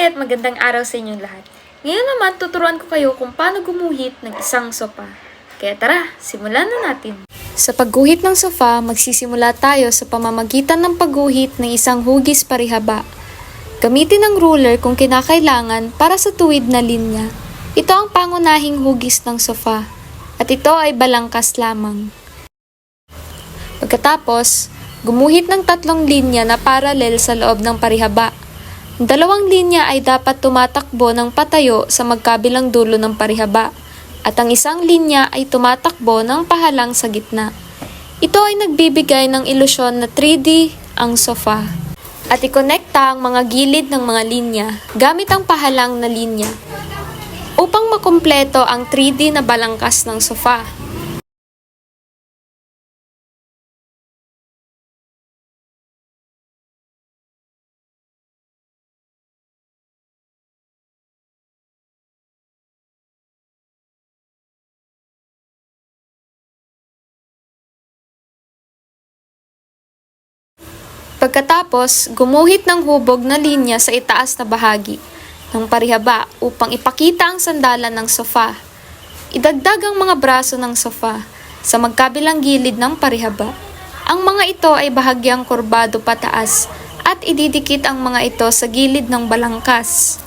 at magandang araw sa inyong lahat. Ngayon naman, tuturuan ko kayo kung paano gumuhit ng isang sofa. Kaya tara, simulan na natin. Sa pagguhit ng sofa, magsisimula tayo sa pamamagitan ng pagguhit ng isang hugis parihaba. Gamitin ang ruler kung kinakailangan para sa tuwid na linya. Ito ang pangunahing hugis ng sofa, at ito ay balangkas lamang. Pagkatapos, gumuhit ng 3 linya na paralel sa loob ng parihaba. Ang 2 linya ay dapat tumatakbo ng patayo sa magkabilang dulo ng parihaba, at ang isang linya ay tumatakbo ng pahalang sa gitna. Ito ay nagbibigay ng ilusyon na 3D ang sofa. At ikonekta ang mga gilid ng mga linya gamit ang pahalang na linya upang makumpleto ang 3D na balangkas ng sofa. Pagkatapos, gumuhit ng hubog na linya sa itaas na bahagi ng parihaba upang ipakita ang sandalan ng sofa. Idagdag ang mga braso ng sofa sa magkabilang gilid ng parihaba. Ang mga ito ay bahagyang kurbado pataas at ididikit ang mga ito sa gilid ng balangkas.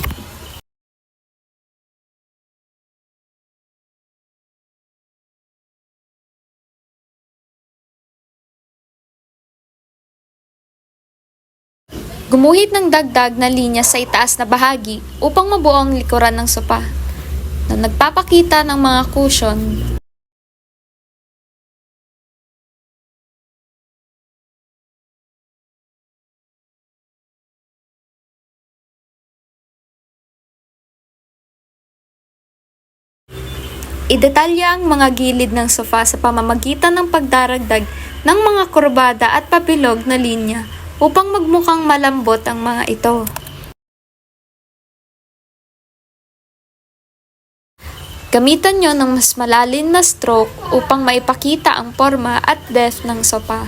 Gumuhit ng dagdag na linya sa itaas na bahagi upang mabuo ang likuran ng sofa na nagpapakita ng mga cushion. Idetalya ang mga gilid ng sofa sa pamamagitan ng pagdaragdag ng mga kurbada at pabilog na linya upang magmukhang malambot ang mga ito. Gamitan nyo ng mas malalim na stroke upang maipakita ang forma at depth ng sofa.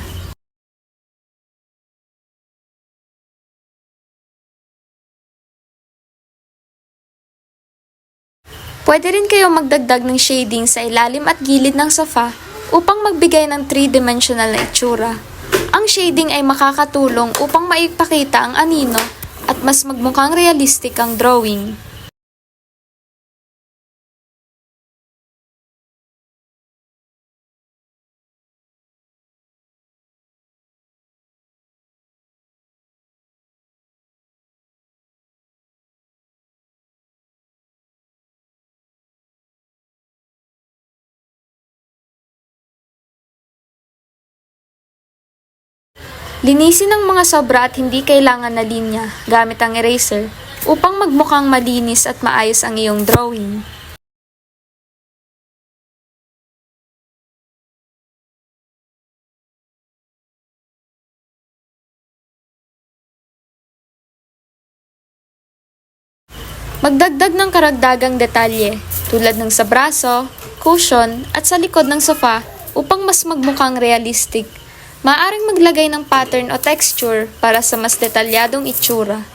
Pwede rin kayo magdagdag ng shading sa ilalim at gilid ng sofa upang magbigay ng 3-dimensional na itsura. Ang shading ay makakatulong upang maipakita ang anino at mas magmukhang realistic ang drawing. Linisin ang mga sobra at hindi kailangan na linya gamit ang eraser upang magmukhang malinis at maayos ang iyong drawing. Magdagdag ng karagdagang detalye tulad ng sa braso, cushion at sa likod ng sofa upang mas magmukhang realistic. Maaaring maglagay ng pattern o texture para sa mas detalyadong itsura.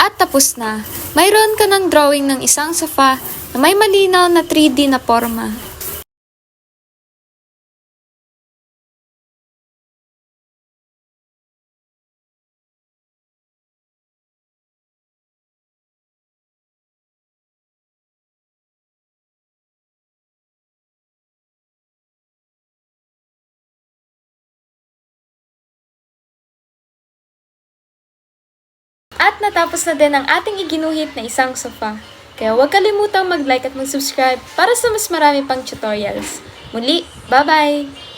At tapos na, mayroon ka ng drawing ng isang sofa na may malinaw na 3D na forma. At natapos na din ang ating iginuhit na isang sofa. Kaya huwag kalimutang mag-like at mag-subscribe para sa mas marami pang tutorials. Muli, bye-bye!